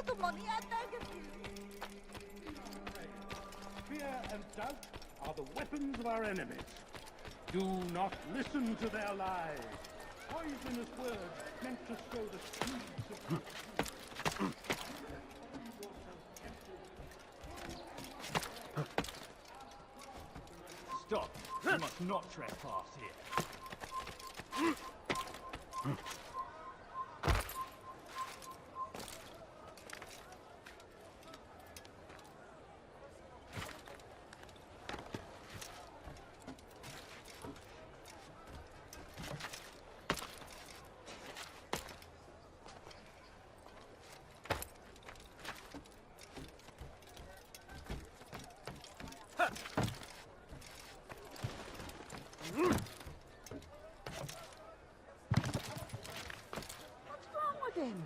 little money, I beg of you. Fear and doubt are the weapons of our enemies. Do not listen to their lies. Poisonous words meant to sow the seeds of... Stop! You must not trespass here. What's wrong with him?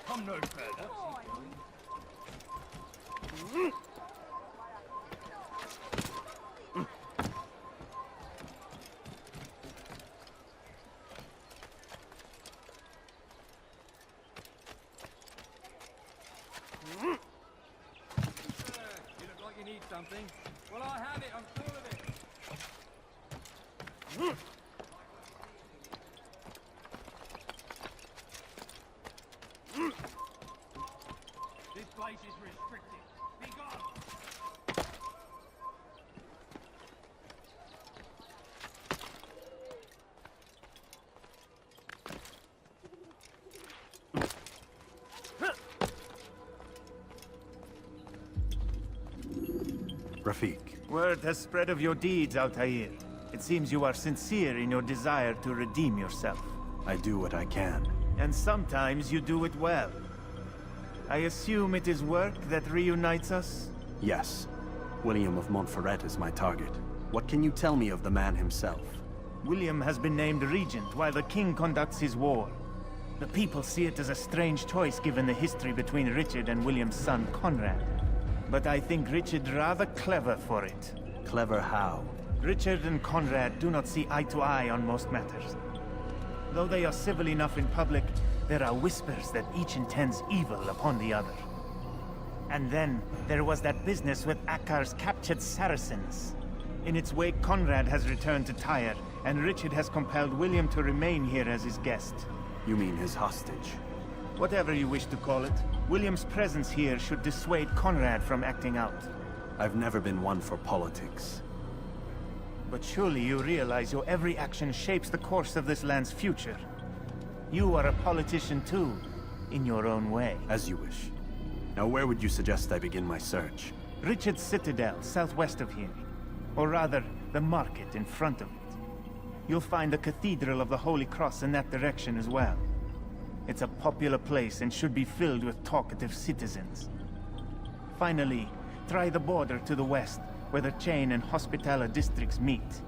Come no further. You look like you need something. Well, I have it. I'm full of it. This place is restricted. Be gone! Rafiq. Word has spread of your deeds, Altaïr. It seems you are sincere in your desire to redeem yourself. I do what I can. And sometimes you do it well. I assume it is work that reunites us? Yes. William of Montferrat is my target. What can you tell me of the man himself? William has been named regent while the king conducts his war. The people see it as a strange choice given the history between Richard and William's son Conrad. But I think Richard rather clever for it. Clever how? Richard and Conrad do not see eye to eye on most matters. Though they are civil enough in public, there are whispers that each intends evil upon the other. And then, there was that business with ACRE's captured Saracens. In its wake, Conrad has returned to Tyre, and Richard has compelled William to remain here as his guest. You mean his hostage? Whatever you wish to call it, William's presence here should dissuade Conrad from acting out. I've never been one for politics. But surely you realize your every action shapes the course of this land's future. You are a politician too, in your own way. As you wish. Now where would you suggest I begin my search? Richard's Citadel, southwest of here. Or rather, the market in front of it. You'll find the Cathedral of the Holy Cross in that direction as well. It's a popular place and should be filled with talkative citizens. Finally, try the border to the west, where the Chain and Hospitaller districts meet.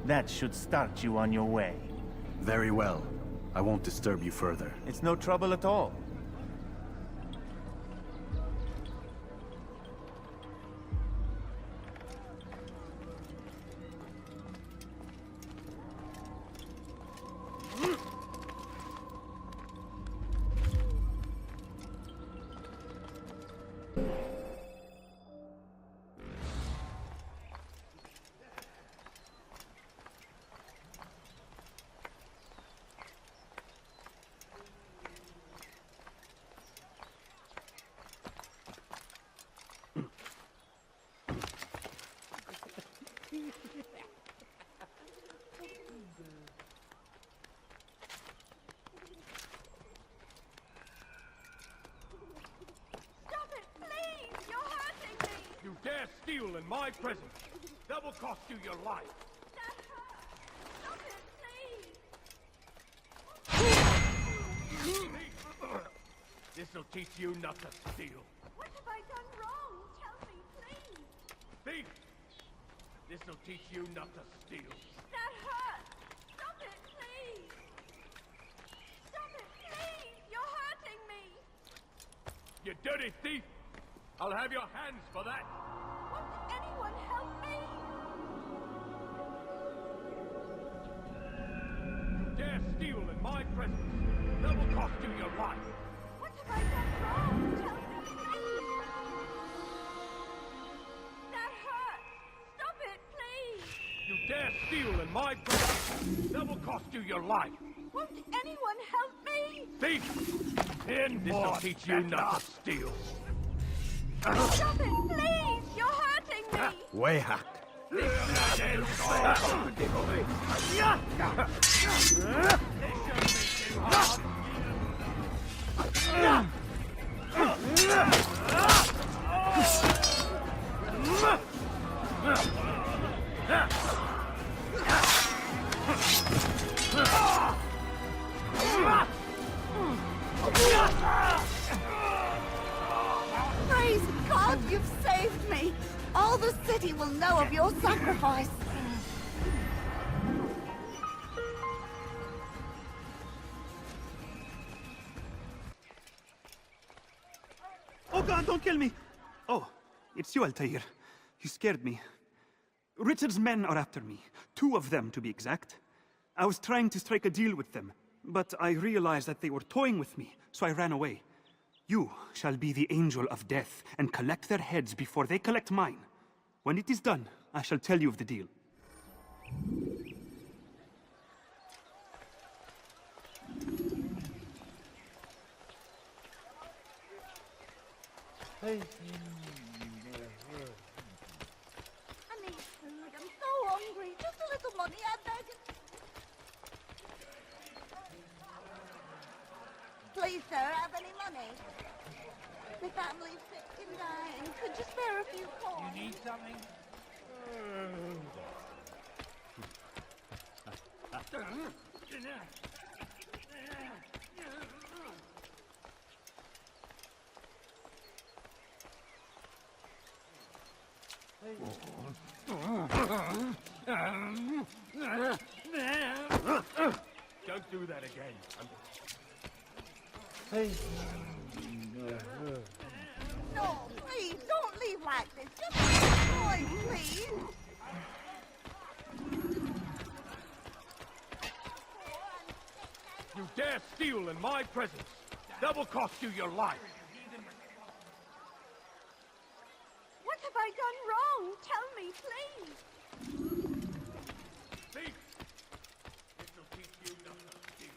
That should start you on your way. Very well. I won't disturb you further. It's no trouble at all. You dare steal in my presence. That will cost you your life. Stop it, please! This'll teach you not to steal. What have I done wrong? Tell me, please! Thief! This'll teach you not to steal. That hurts! Stop it, please! dirty thief! I'll have your hands for that! Won't anyone help me? You dare steal in my presence! That will cost you your life! What have I done wrong? Tell me, please. That hurts. Stop it, please. You dare steal in my presence! That will cost you your life! Won't anyone help me? Thief! This will teach you not to steal! Stop it, please. You're hurting me. Way hack. Praise God, you've saved me. All the city will know of your sacrifice. Oh God, don't kill me! Oh, it's you, Altaïr. You scared me. Richard's men are after me. 2 of them, to be exact. I was trying to strike a deal with them, but I realized that they were toying with me, so I ran away. You shall be the angel of death and collect their heads before they collect mine. When it is done, I shall tell you of the deal. I need food. I'm so hungry. Just a little money, I beg. Please, sir, have any money? My family's sick and dying. Could you spare a few coins? You need something? Don't do that again. No, please, don't leave like this. Just a coin, please. You dare steal in my presence! That will cost you your life! What have I done wrong? Tell me, please. Thief! This will teach you not to steal.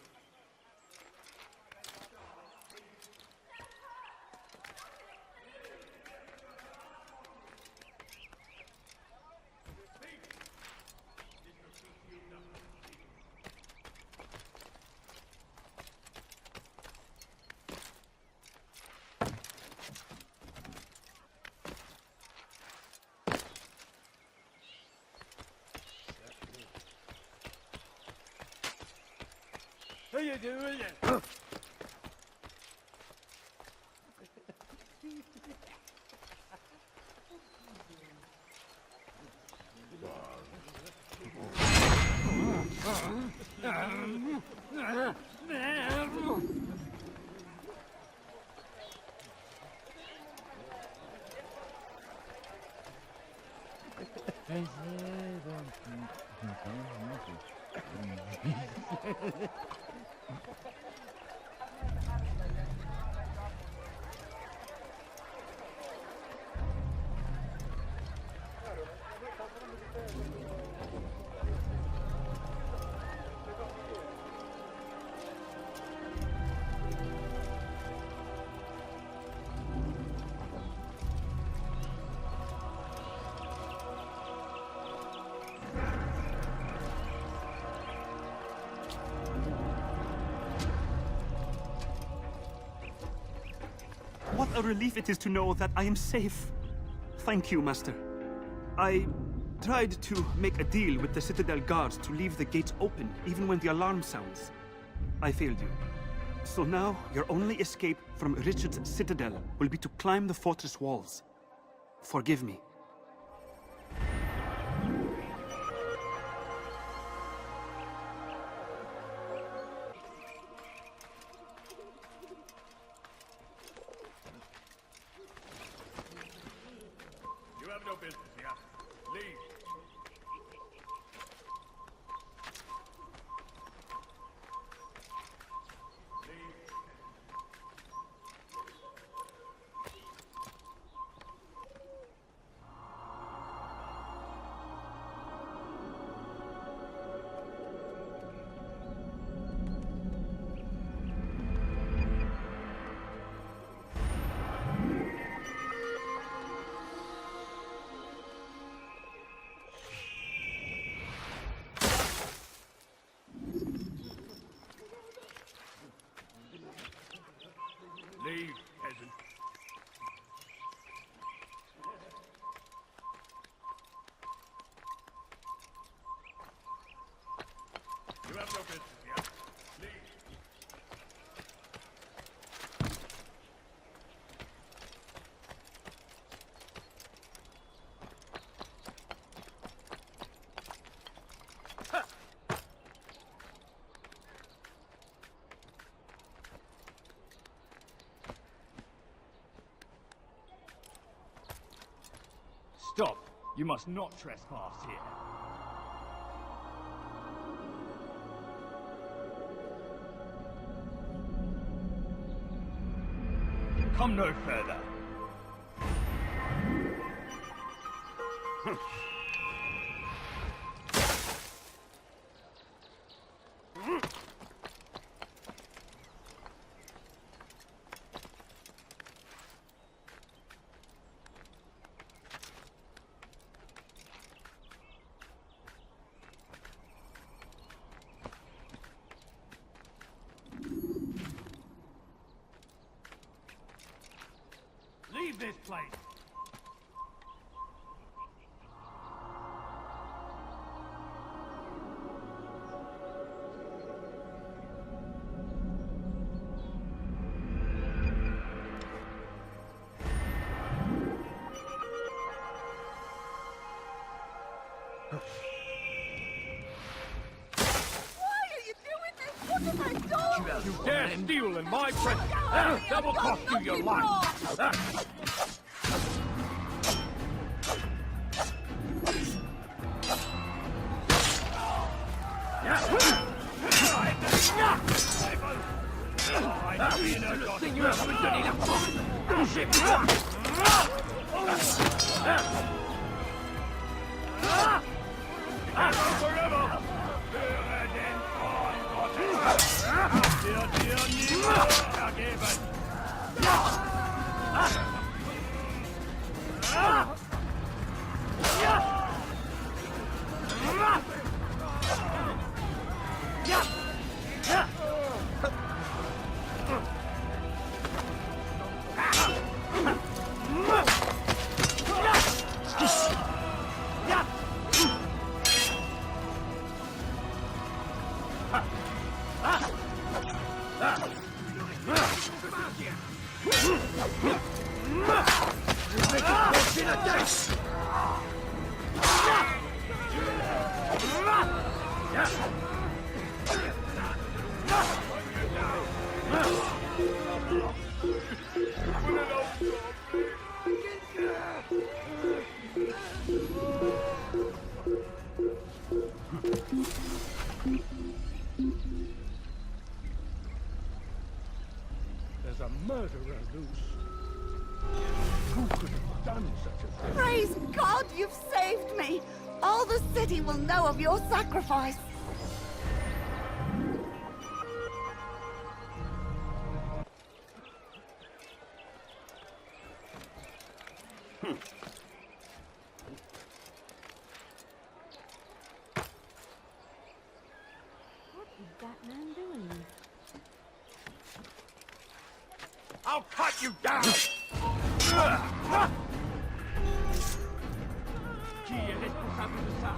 How you doing? What a relief it is to know that I am safe. Thank you, Master. I tried to make a deal with the Citadel guards to leave the gates open, even when the alarm sounds. I failed you. So now, your only escape from Richard's Citadel will be to climb the fortress walls. Forgive me. Stop. You must not trespass here. Come no further. Leave this place! You dare steal in my presence! That will cost you your life! You haven't done enough. There's a murderer loose. Who could have done such a thing? Praise God, you've saved me. All the city will know of your sacrifice. What is that man doing? I'll cut you down! Qui est responsable de ça?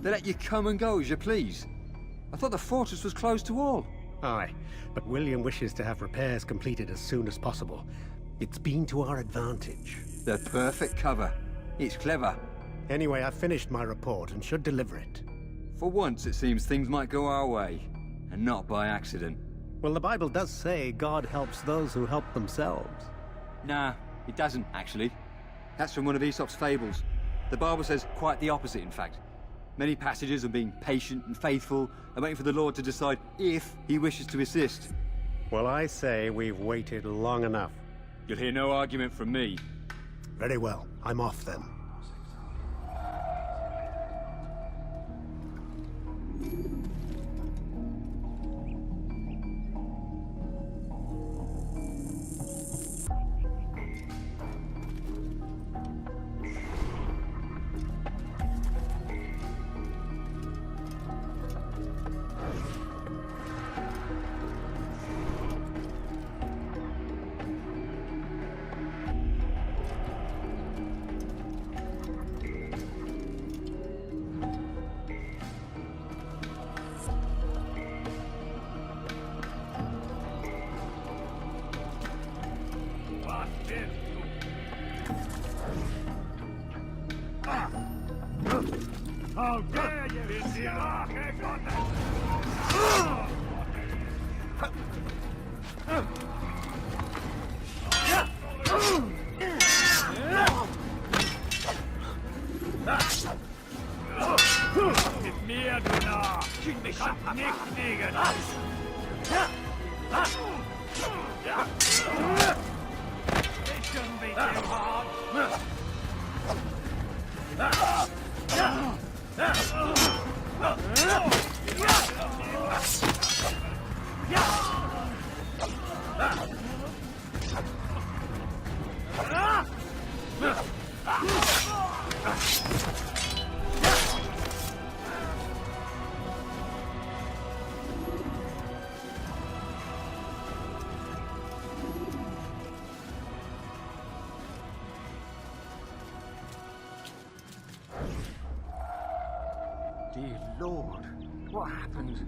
They let you come and go as you please. I thought the fortress was closed to all. Aye, but William wishes to have repairs completed as soon as possible. It's been to our advantage. The perfect cover. It's clever. Anyway, I've finished my report and should deliver it. For once, it seems things might go our way, and not by accident. Well, the Bible does say God helps those who help themselves. Nah, it doesn't, actually. That's from one of Aesop's fables. The Bible says quite the opposite, in fact. Many passages on being patient and faithful and waiting for the Lord to decide if he wishes to assist. Well, I say we've waited long enough. You'll hear no argument from me. Very well. I'm off then. How dare you! Mit mir, du Narr! Ich hab nicht liegen! It shouldn't be too hard! Dear Lord, what happened?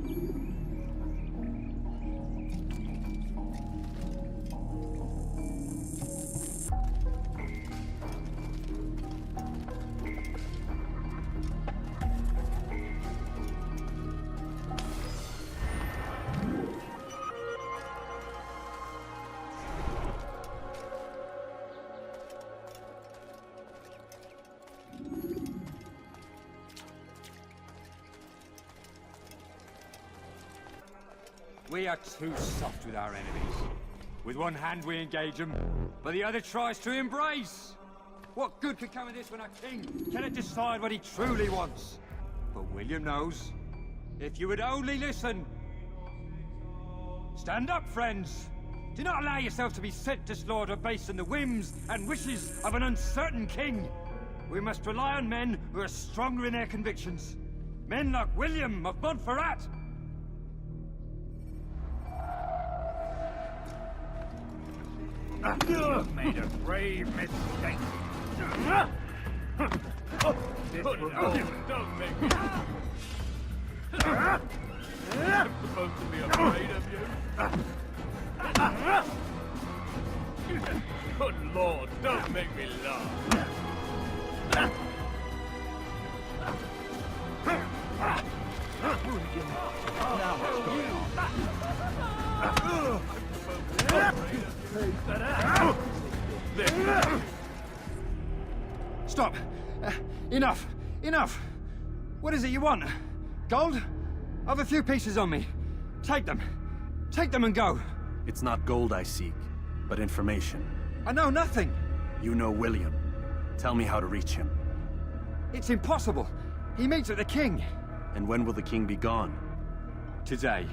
We are too soft with our enemies. With one hand we engage them, but the other tries to embrace. What good could come of this when our king cannot decide what he truly wants? But William knows. If you would only listen. Stand up, friends. Do not allow yourself to be sent to slaughter based on the whims and wishes of an uncertain king. We must rely on men who are stronger in their convictions. Men like William of Montferrat. You've made a grave mistake. Don't make me. I'm supposed to be afraid of you. Good Lord, don't make me laugh. Now what's going on? Stop! Enough! Enough! What is it you want? Gold? I've a few pieces on me. Take them. Take them and go. It's not gold I seek, but information. I know nothing. You know William. Tell me how to reach him. It's impossible. He meets with the king. And when will the king be gone? Today.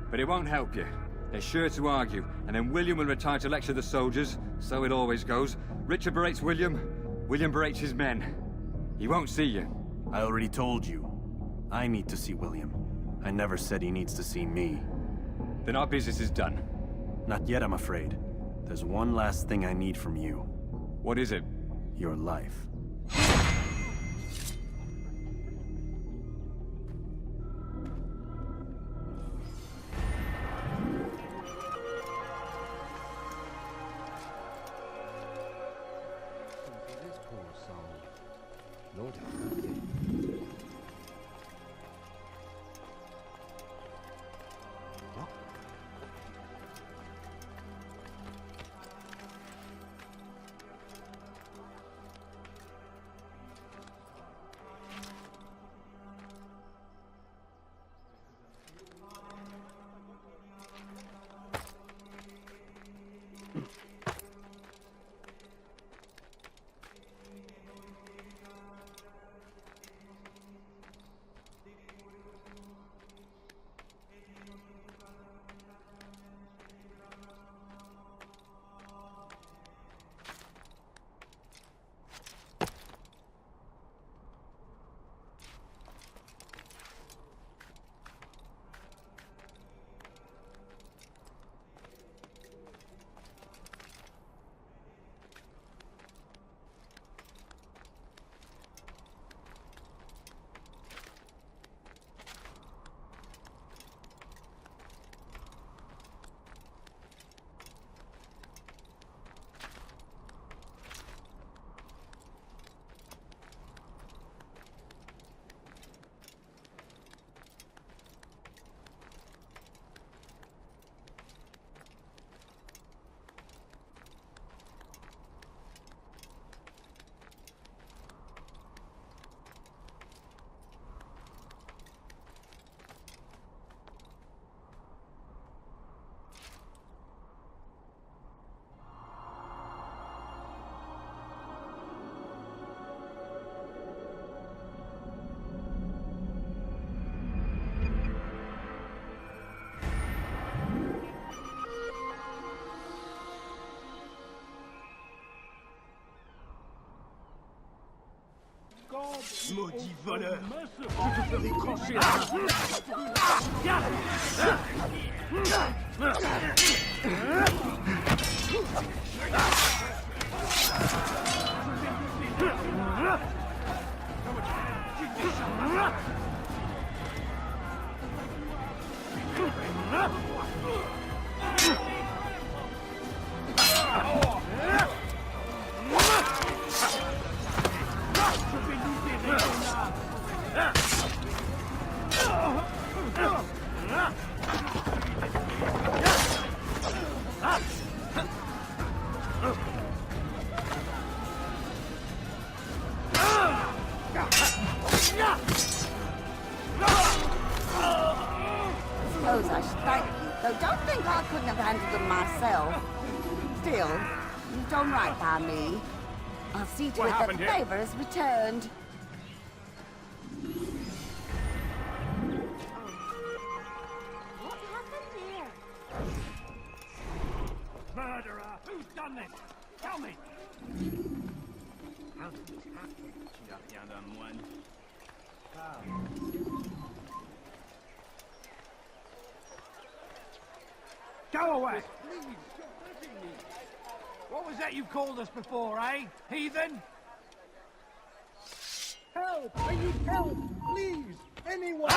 But it won't help you. They're sure to argue, and then William will retire to lecture the soldiers. So it always goes. Richard berates William. William berates his men. He won't see you. I already told you. I need to see William. I never said he needs to see me. Then our business is done. Not yet, I'm afraid. There's one last thing I need from you. What is it? Your life. Maudit voleur! Je te ferai trancher la Suppose I should thank you, though don't think I couldn't have handled them myself. Still, you've done right by me. I'll see to it that the favor is returned. What happened here? murderer! Who's done this? Tell me! How did this happen? Tu n'as rien d'un moine. Go away! Please, you're hurting me. What was that you called us before, eh? Heathen? Help! I need help! Please! Anyone!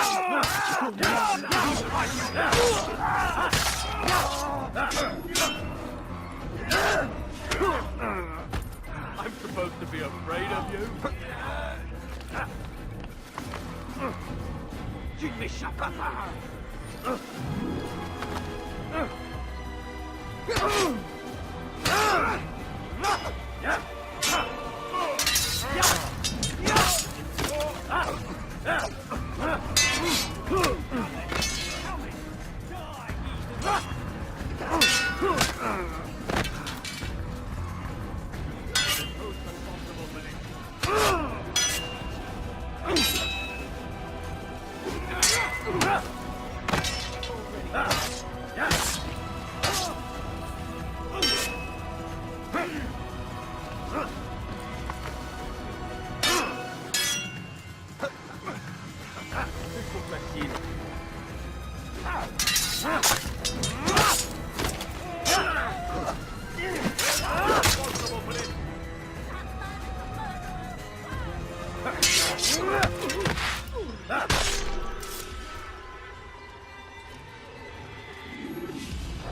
I'm supposed to be afraid of you? Tu ne m'échappes pas!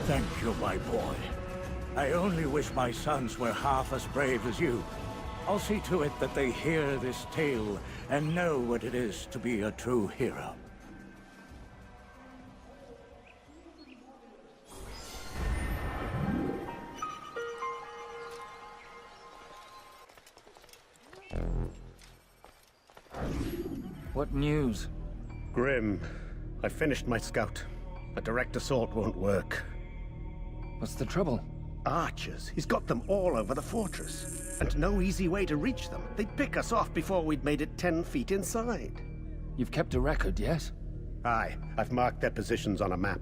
Thank you, my boy. I only wish my sons were half as brave as you. I'll see to it that they hear this tale and know what it is to be a true hero. What news? Grim. I finished my scout. A direct assault won't work. What's the trouble? Archers. He's got them all over the fortress. And no easy way to reach them. They'd pick us off before we'd made it 10 feet inside. You've kept a record, yes? Aye. I've marked their positions on a map.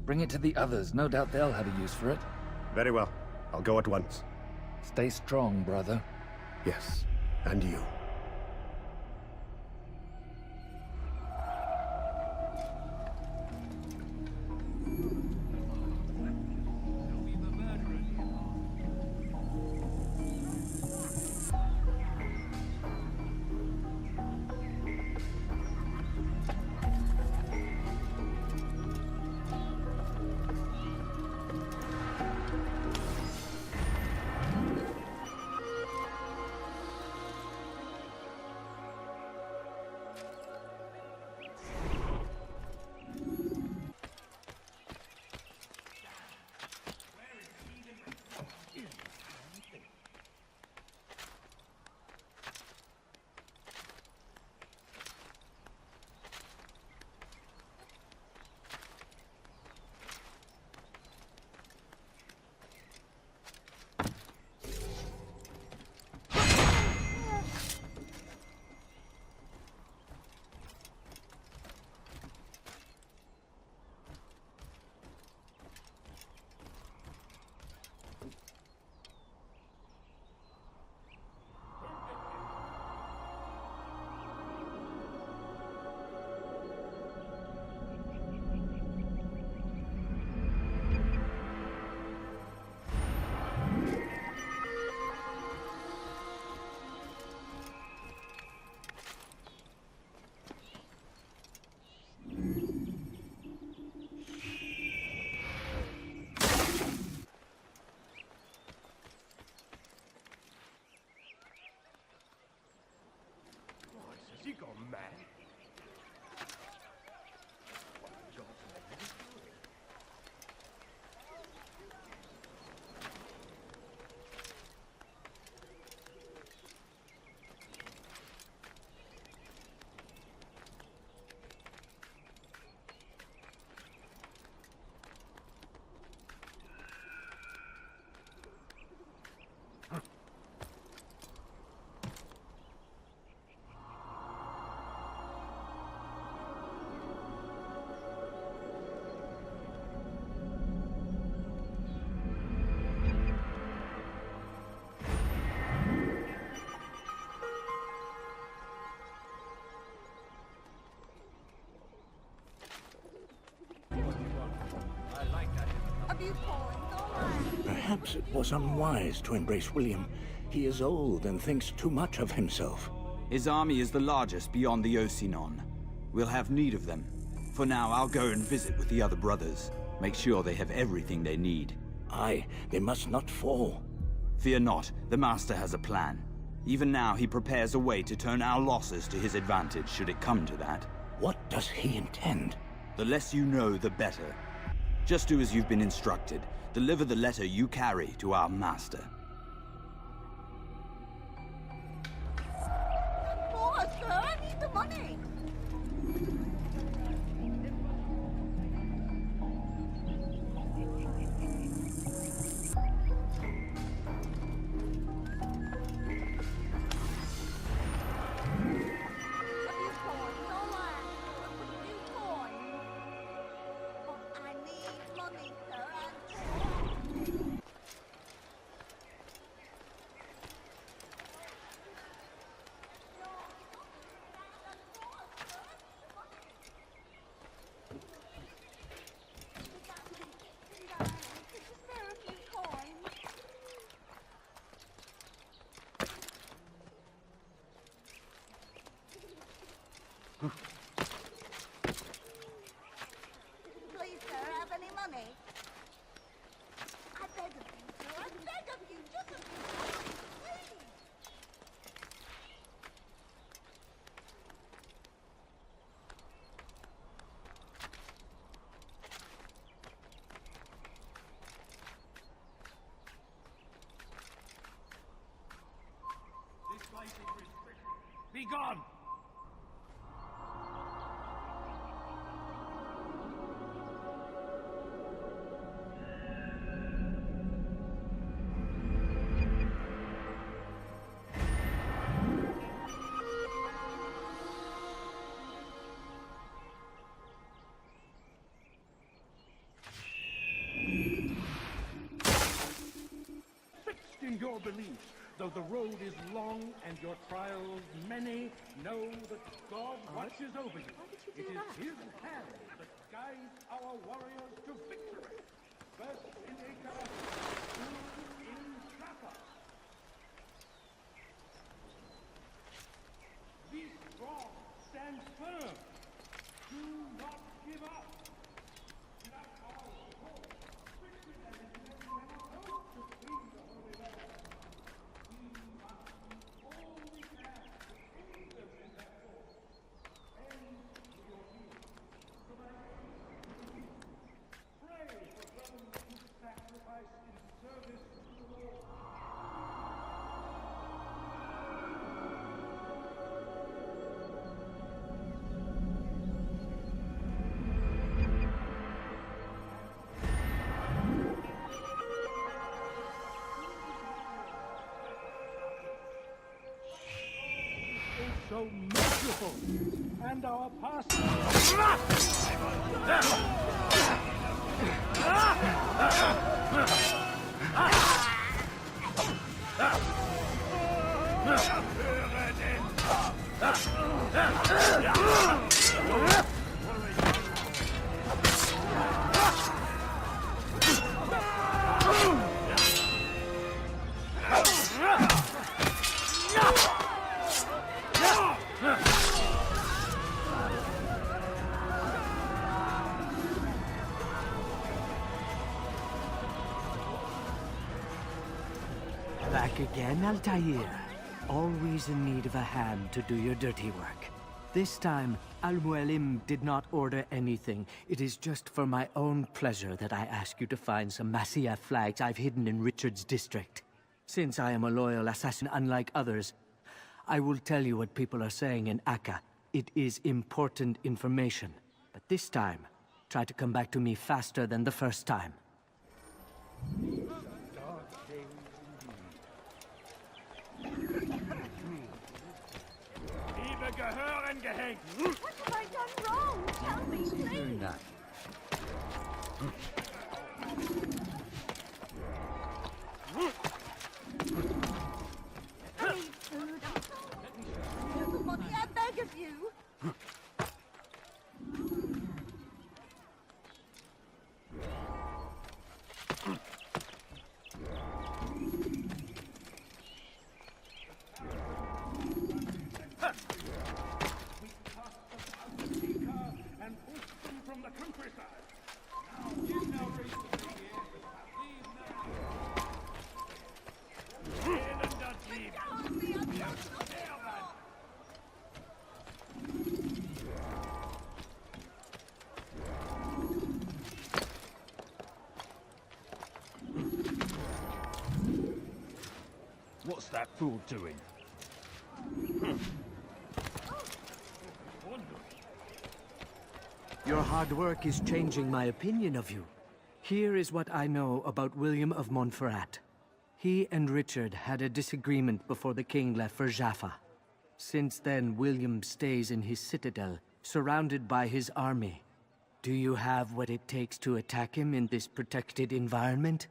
Bring it to the others. No doubt they'll have a use for it. Very well. I'll go at once. Stay strong, brother. Yes. And you. Has he gone mad? Perhaps it was unwise to embrace William. He is old and thinks too much of himself. His army is the largest beyond the Ocinon. We'll have need of them. For now, I'll go and visit with the other brothers. Make sure they have everything they need. Aye, they must not fall. Fear not, the Master has a plan. Even now, he prepares a way to turn our losses to his advantage, should it come to that. What does he intend? The less you know, the better. Just do as you've been instructed. Deliver the letter you carry to our Master. More, sir! I need the money! Please, sir, have any money? I beg of you, sir, I beg of you, just a few, please! Be gone! In your beliefs, though the road is long and your trials many, know that God watches over you. It is His hand that guides our warriors to victory. First in ACRE, soon in Jaffa. Be strong, stand firm. Do not give up. Without our support, Christian and never hope to free the Holy Land. We must do all we can to aid them in that cause. And with your healing, pray for those who sacrifice in service to the Lord. So merciful, and our pastor. Back again, Altaïr. Always in need of a hand to do your dirty work. This time, Al-Mualim did not order anything. It is just for my own pleasure that I ask you to find some Masyaf flags I've hidden in Richard's district. Since I am a loyal assassin unlike others, I will tell you what people are saying in ACRE. It is important information. But this time, try to come back to me faster than the first time. What have I done wrong? Tell me, please. I need food. Everybody, I beg of you. And push them from the countryside. Now, you know reason to be here. What's that fool doing? Your hard work is changing my opinion of you. Here is what I know about William of Montferrat. He and Richard had a disagreement before the king left for Jaffa. Since then, William stays in his citadel, surrounded by his army. Do you have what it takes to attack him in this protected environment?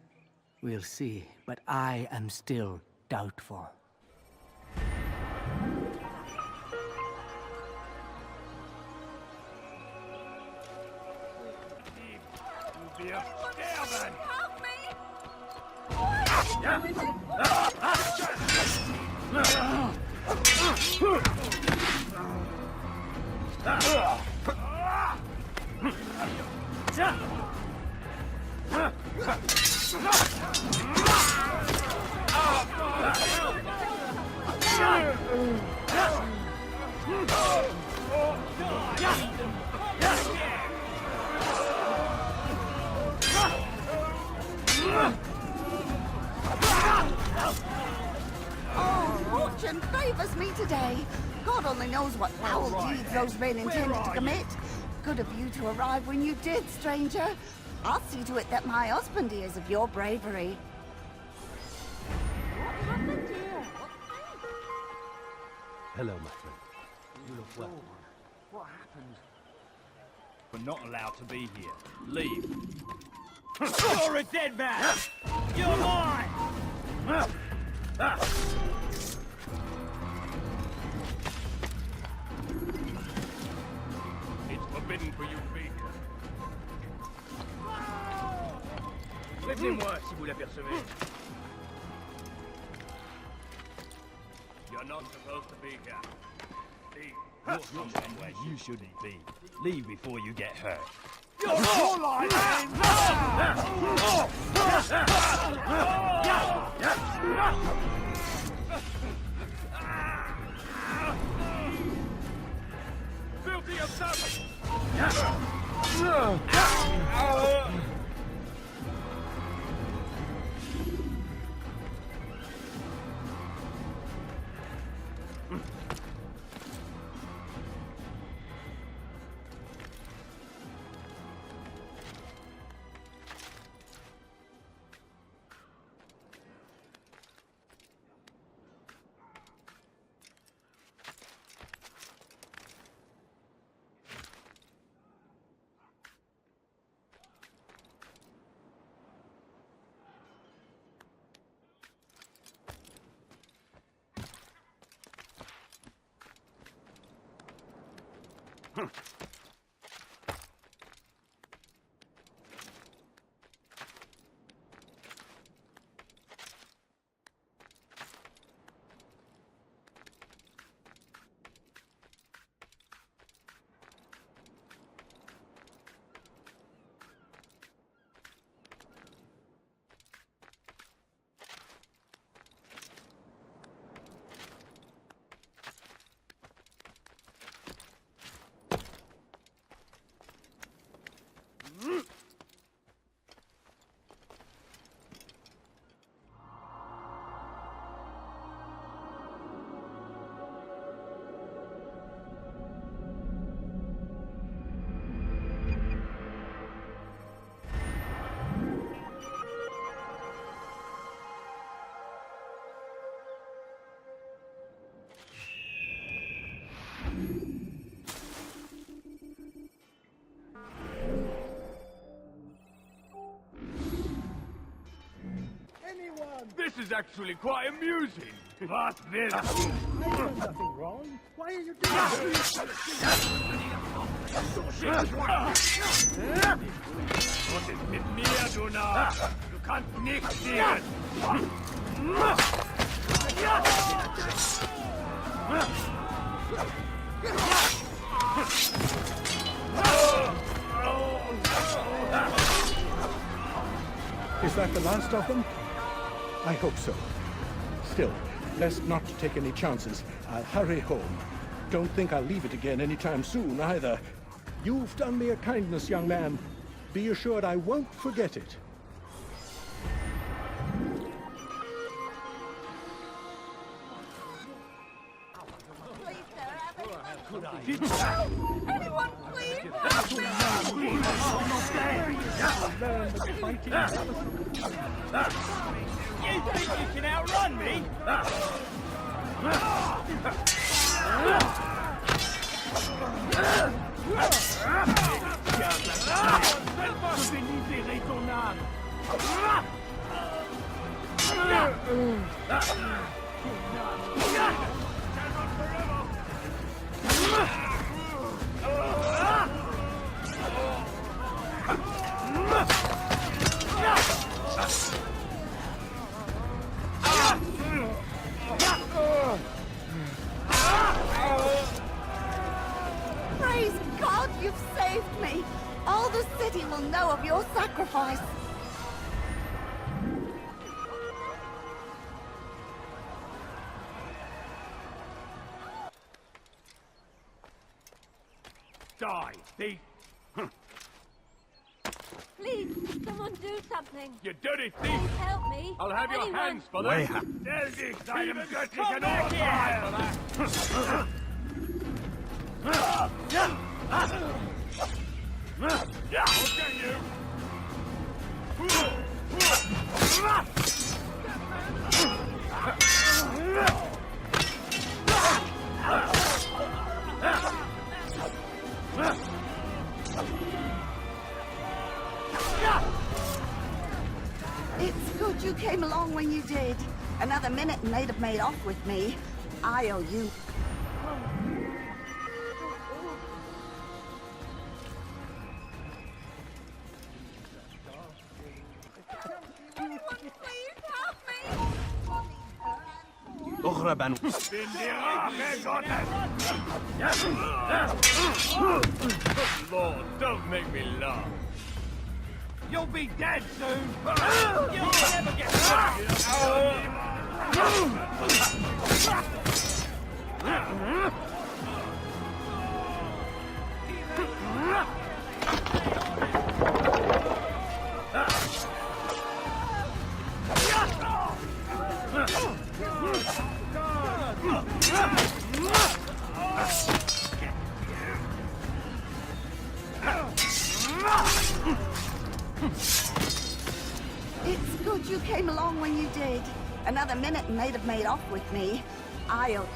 We'll see, but I am still doubtful. Be a stairman! Help me! Oh, Richard! even favors me today. God only knows what foul deeds those men intended to commit. Good of you to arrive when you did, stranger. I'll see to it that my husband hears of your bravery. What happened here? Hello, my friend. You look well. What happened? We're not allowed to be here. Leave. You're a dead man! You're mine! It's forbidden for you to be here. Prévenez-moi si vous l'apercevez. You're not supposed to be here. Leave. You're from somewhere you shouldn't be. Leave before you get hurt. You're all like Filthy assassin! This is actually quite amusing. What's this? There's nothing wrong. Why are you doing this? Was ist mit mir, du Narr? Du kannst nichts sehen. Is that the last of them? I hope so. Still, best not to take any chances. I'll hurry home. Don't think I'll leave it again anytime soon, either. You've done me a kindness, young man. Be assured I won't forget it. Anyone, please help me! You think you can outrun me? Praise God, you've saved me. All the city will know of your sacrifice. Die, thief! Please, Please, someone do something. You dirty thief! Please help me. I'll have your Anyone. hands for Way that! ha- There's the excitement! You can all die for that! Okay, you! It's good you came along when you did. Another minute and they'd have made off with me. I owe you. أغربا. Lord, don't make me laugh. You'll be dead soon! You'll never get back! It's good you came along when you did. Another minute and they'd have made off with me. I owe...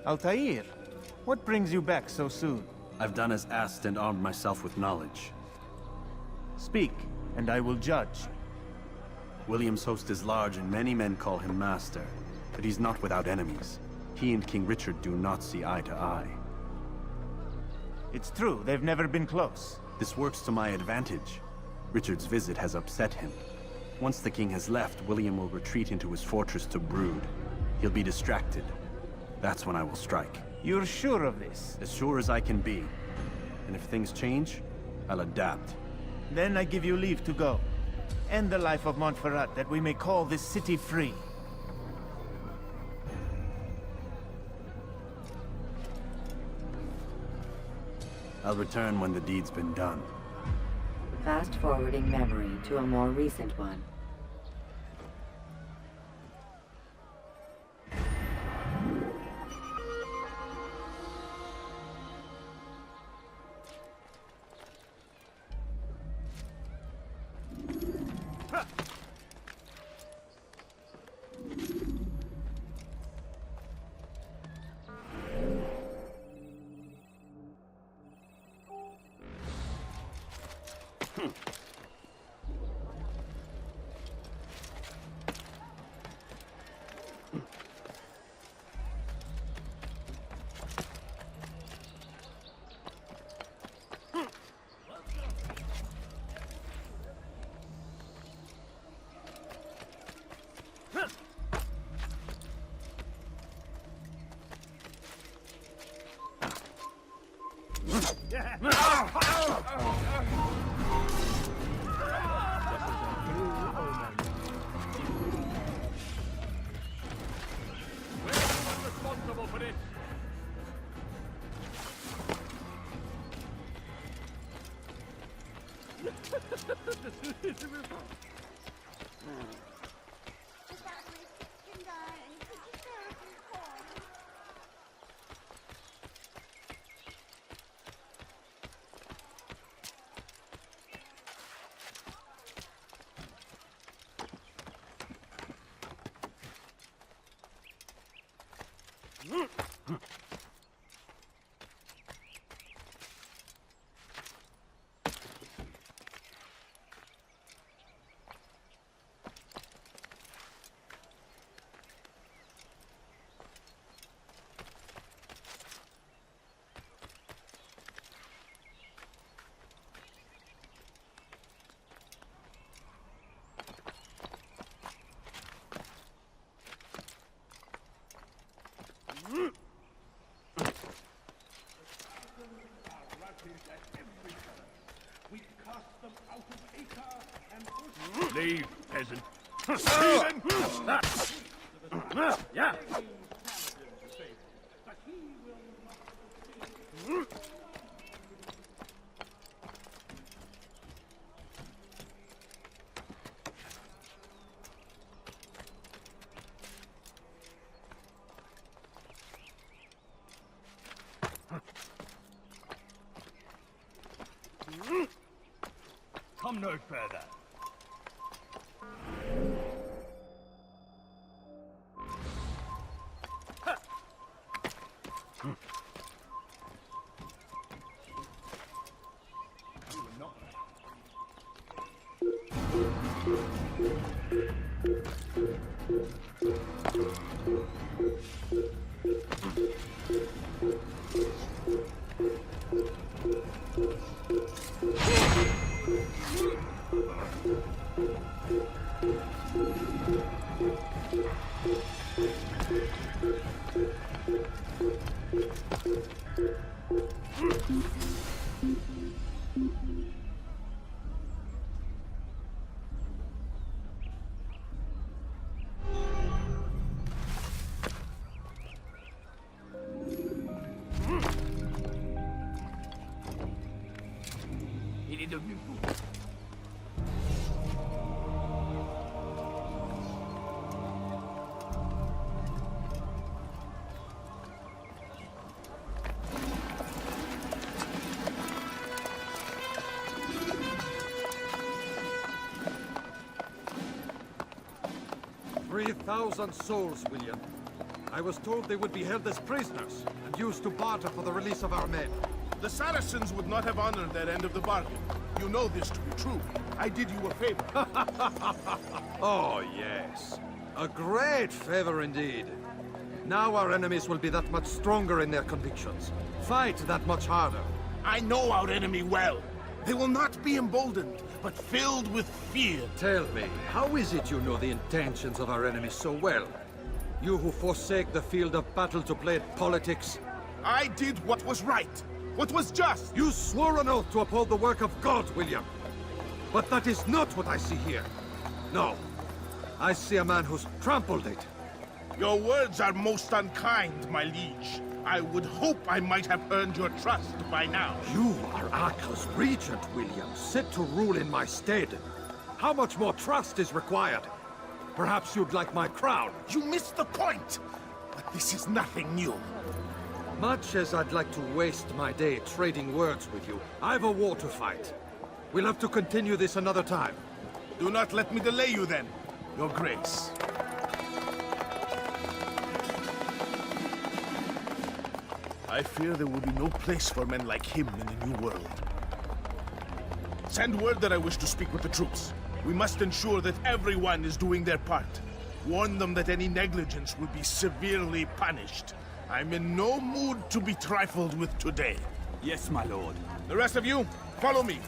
Altaïr, what brings you back so soon? I've done as asked and armed myself with knowledge. Speak, and I will judge. William's host is large and many men call him master, but he's not without enemies. He and King Richard do not see eye to eye. It's true, they've never been close. This works to my advantage. Richard's visit has upset him. Once the king has left, William will retreat into his fortress to brood. He'll be distracted. That's when I will strike. You're sure of this? As sure as I can be. And if things change, I'll adapt. Then I give you leave to go. End the life of Montferrat, that we may call this city free. I'll return when the deed's been done. Fast-forwarding memory to a more recent one. Responsible for this. Stephen! Yeah. Come no further. "3,000 souls, William. I was told they would be held as prisoners and used to barter for the release of our men. The Saracens would not have honored their end of the bargain. You know this to be true. I did you a favor. Oh, yes. A great favor indeed. Now our enemies will be that much stronger in their convictions. Fight that much harder. I know our enemy well. They will not be emboldened, but filled with fear. Tell me, how is it you know the intentions of our enemies so well? You who forsake the field of battle to play at politics? I did what was right, what was just. You swore an oath to uphold the work of God, William. But that is not what I see here. No. I see a man who's trampled it. Your words are most unkind, my liege. I would hope I might have earned your trust by now. You are ACRE's regent, William, set to rule in my stead. How much more trust is required? Perhaps you'd like my crown. You missed the point! But this is nothing new. Much as I'd like to waste my day trading words with you, I've a war to fight. We'll have to continue this another time. Do not let me delay you then, Your Grace. I fear there will be no place for men like him in the New World. Send word that I wish to speak with the troops. We must ensure that everyone is doing their part. Warn them that any negligence will be severely punished. I'm in no mood to be trifled with today. Yes, my lord. The rest of you, follow me.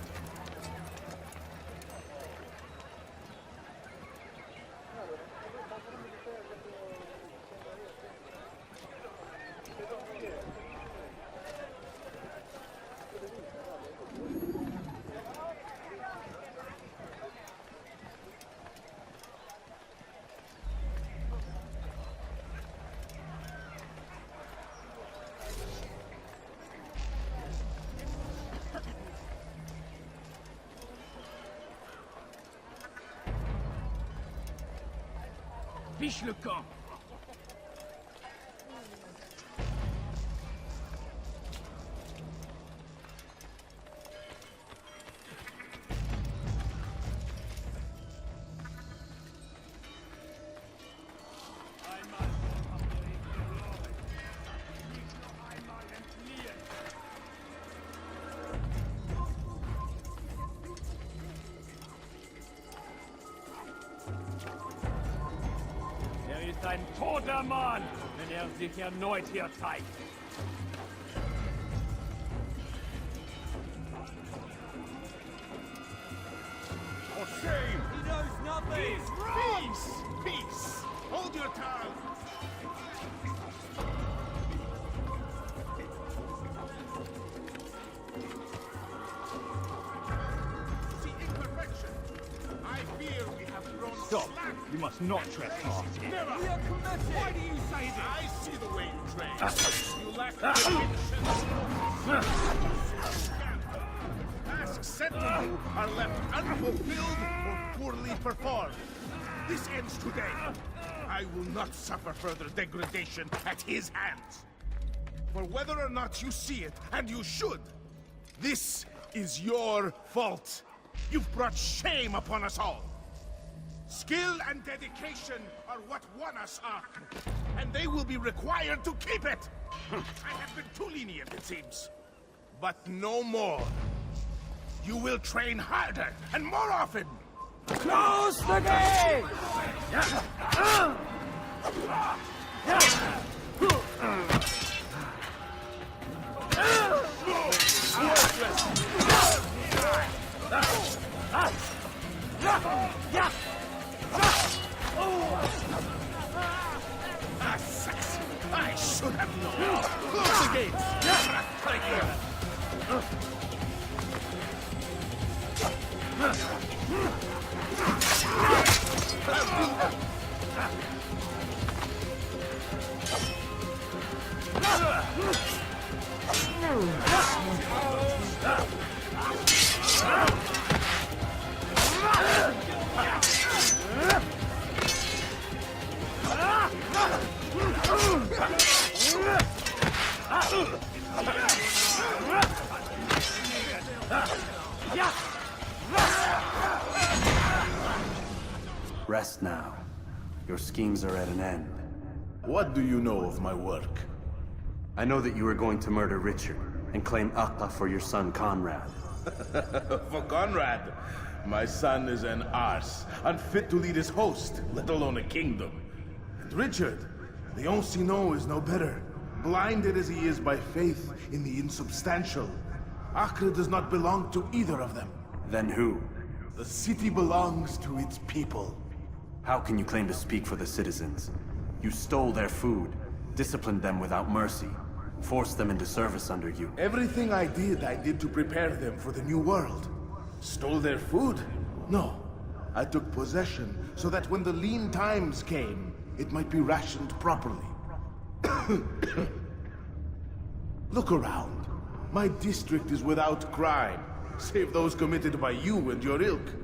Fiche le camp. Ein toter Mann, wenn sich erneut hier zeigt. For shame! He knows nothing! He's wrong! Peace! Peace! Hold your tongue! See imperfection. I fear we have grown slack. You must not trespass here. Never! We are committed! Why do you say this? I see the way you train. You lack tasks sent to you are left unfulfilled or poorly performed. This ends today. I will not suffer further degradation at his hands. For whether or not you see it, and you should, this is your fault. You've brought shame upon us all. Skill and dedication are what won us ACRE, and they will be required to keep it. I have been too lenient, it seems. But no more. You will train harder and more often. Close the gate! Assassin! I should have known. Close the gates. Traitor! Rest now. Your schemes are at an end. What do you know of my work? I know that you are going to murder Richard and claim ACRE for your son Conrad. For Conrad? My son is an arse, unfit to lead his host, let alone a kingdom. And Richard, the ancestor is no better, blinded as he is by faith in the insubstantial. ACRE does not belong to either of them. Then who? The city belongs to its people. How can you claim to speak for the citizens? You stole their food, disciplined them without mercy, forced them into service under you. Everything I did to prepare them for the new world. Stole their food? No. I took possession so that when the lean times came, it might be rationed properly. Look around. My district is without crime, save those committed by you and your ilk.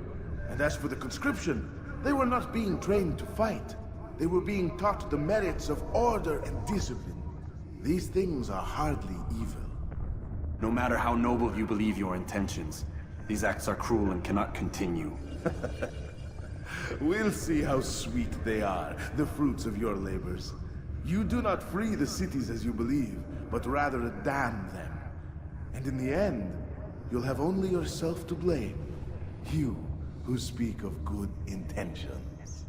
And as for the conscription, they were not being trained to fight. They were being taught the merits of order and discipline. These things are hardly evil. No matter how noble you believe your intentions, these acts are cruel and cannot continue. We'll see how sweet they are, the fruits of your labors. You do not free the cities as you believe, but rather damn them. And in the end, you'll have only yourself to blame. You who speak of good intentions.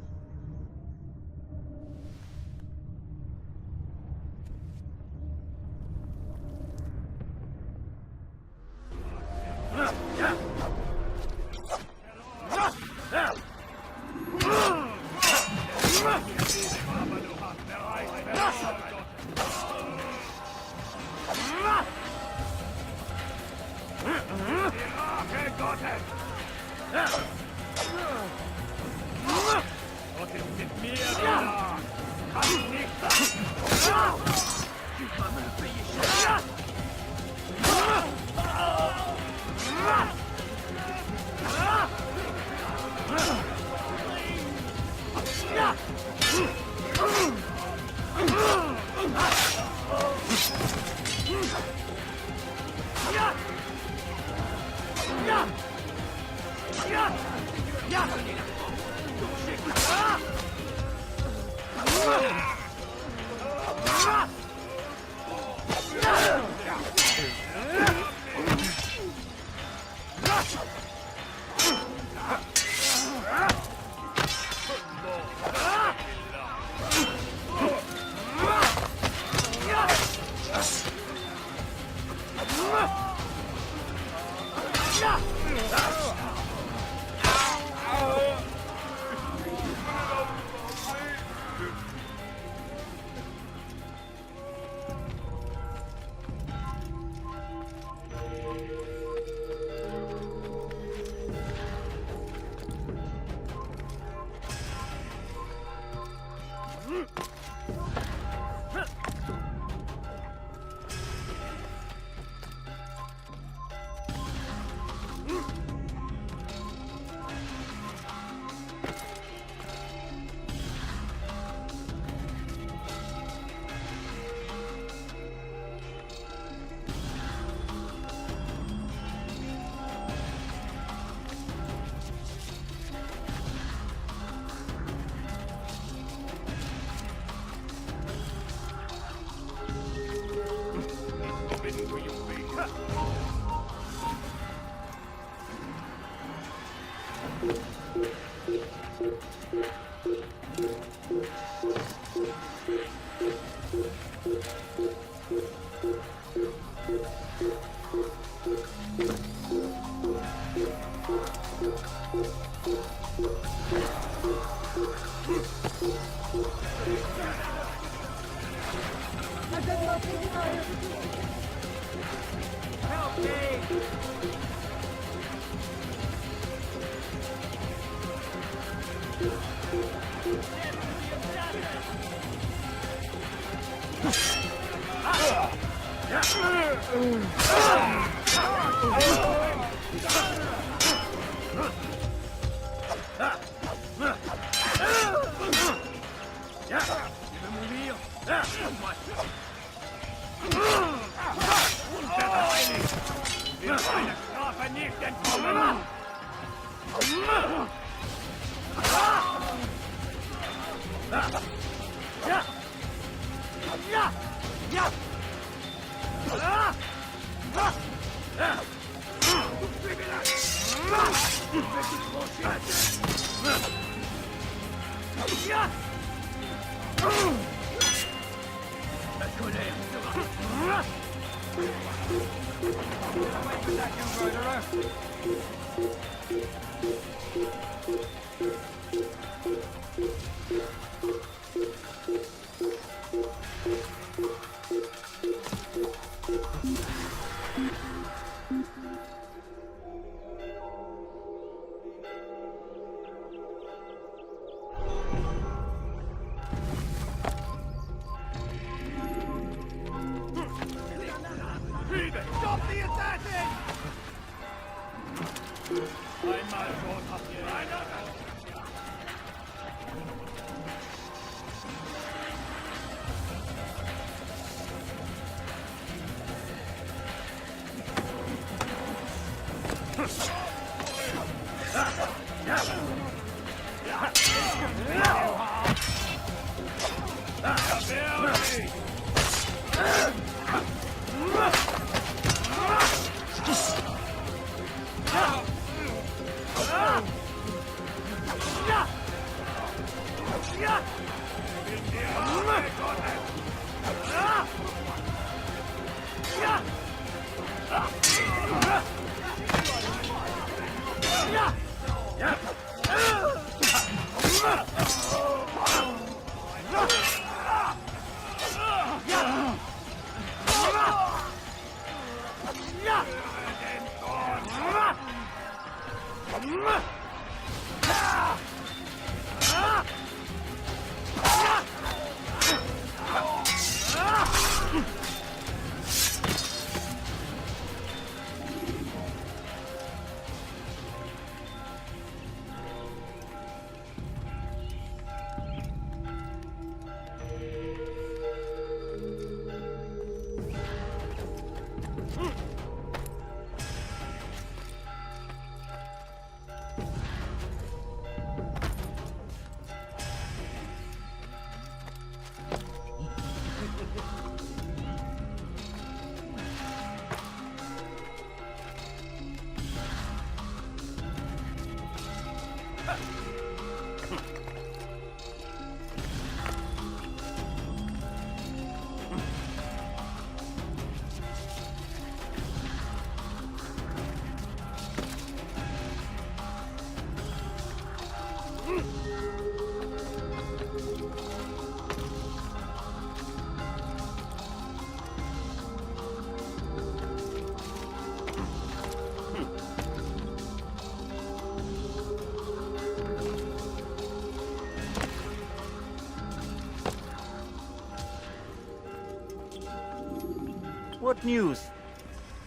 What news?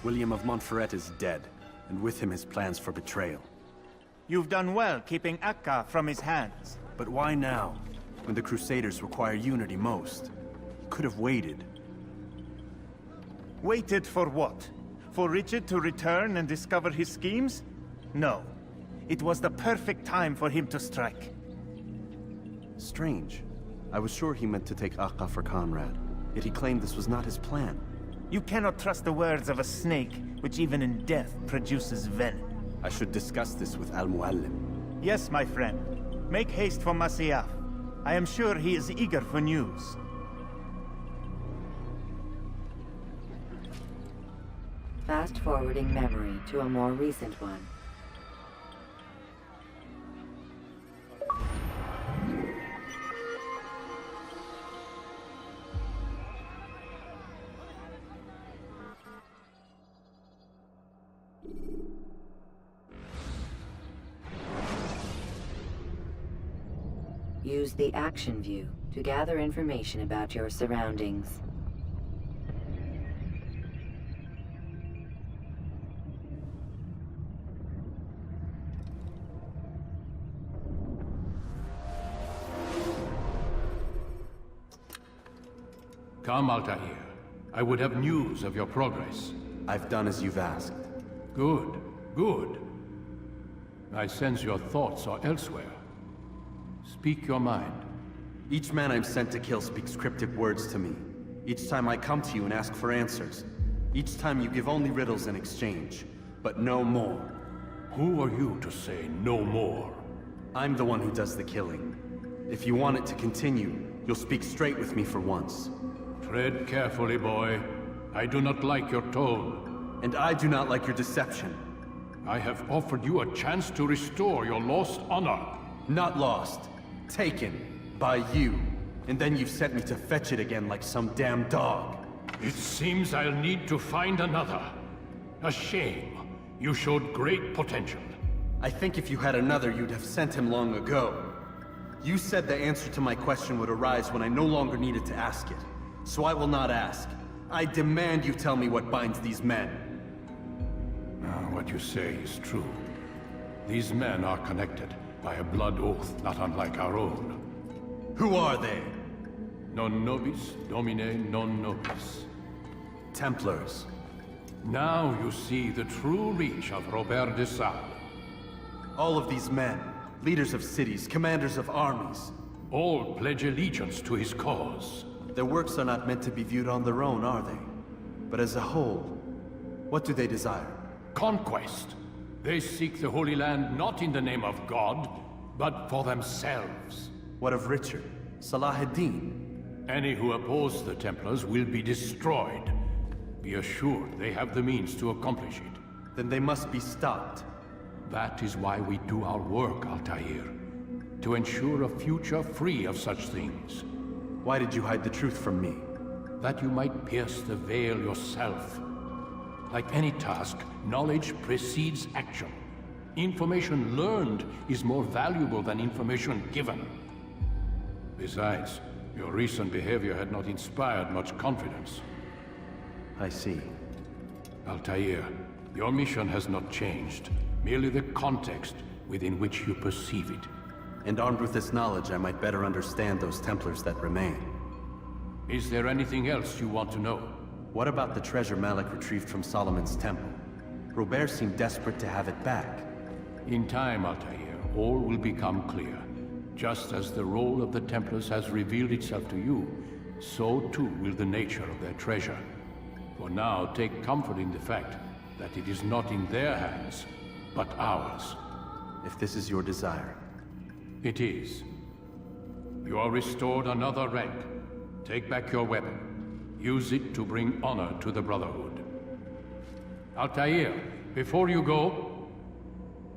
William of Montferrat is dead, and with him his plans for betrayal. You've done well keeping ACRE from his hands. But why now, when the Crusaders require unity most? Could have waited. Waited for what? For Richard to return and discover his schemes? No. It was the perfect time for him to strike. Strange. I was sure he meant to take Acre for Conrad, yet he claimed this was not his plan. You cannot trust the words of a snake, which even in death produces venom. I should discuss this with Al-Muallim. Yes, my friend. Make haste for Masyaf. I am sure he is eager for news. Fast-forwarding memory to a more recent one. Use the action view to gather information about your surroundings. Come, Altaïr. I would have news of your progress. I've done as you've asked. Good, good. I sense your thoughts are elsewhere. Speak your mind. Each man I'm sent to kill speaks cryptic words to me. Each time I come to you and ask for answers. Each time you give only riddles in exchange, but no more. Who are you to say no more? I'm the one who does the killing. If you want it to continue, you'll speak straight with me for once. Tread carefully, boy. I do not like your tone. And I do not like your deception. I have offered you a chance to restore your lost honor. Not lost. Taken. By you. And then you've sent me to fetch it again like some damn dog. It seems I'll need to find another. A shame. You showed great potential. I think if you had another, you'd have sent him long ago. You said the answer to my question would arise when I no longer needed to ask it. So I will not ask. I demand you tell me what binds these men. What you say is true. These men are connected by a blood oath not unlike our own. Who are they? Non nobis, domine non nobis. Templars. Now you see the true reach of Robert de Sade. All of these men, leaders of cities, commanders of armies. All pledge allegiance to his cause. Their works are not meant to be viewed on their own, are they? But as a whole, what do they desire? Conquest. They seek the Holy Land not in the name of God, but for themselves. What of Richard? Salah ad-Din? Any who oppose the Templars will be destroyed. Be assured they have the means to accomplish it. Then they must be stopped. That is why we do our work, Altaïr. To ensure a future free of such things. Why did you hide the truth from me? That you might pierce the veil yourself. Like any task, knowledge precedes action. Information learned is more valuable than information given. Besides, your recent behavior had not inspired much confidence. I see. Altaïr, your mission has not changed. Merely the context within which you perceive it. And armed with this knowledge, I might better understand those Templars that remain. Is there anything else you want to know? What about the treasure Malik retrieved from Solomon's temple? Robert seemed desperate to have it back. In time, Altaïr, all will become clear. Just as the role of the Templars has revealed itself to you, so too will the nature of their treasure. For now, take comfort in the fact that it is not in their hands, but ours. If this is your desire. It is. You are restored another rank. Take back your weapon. Use it to bring honor to the Brotherhood. Altaïr, before you go...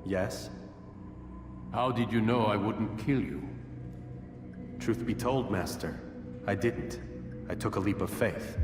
Yes? How did you know I wouldn't kill you? Truth be told, Master, I didn't. I took a leap of faith.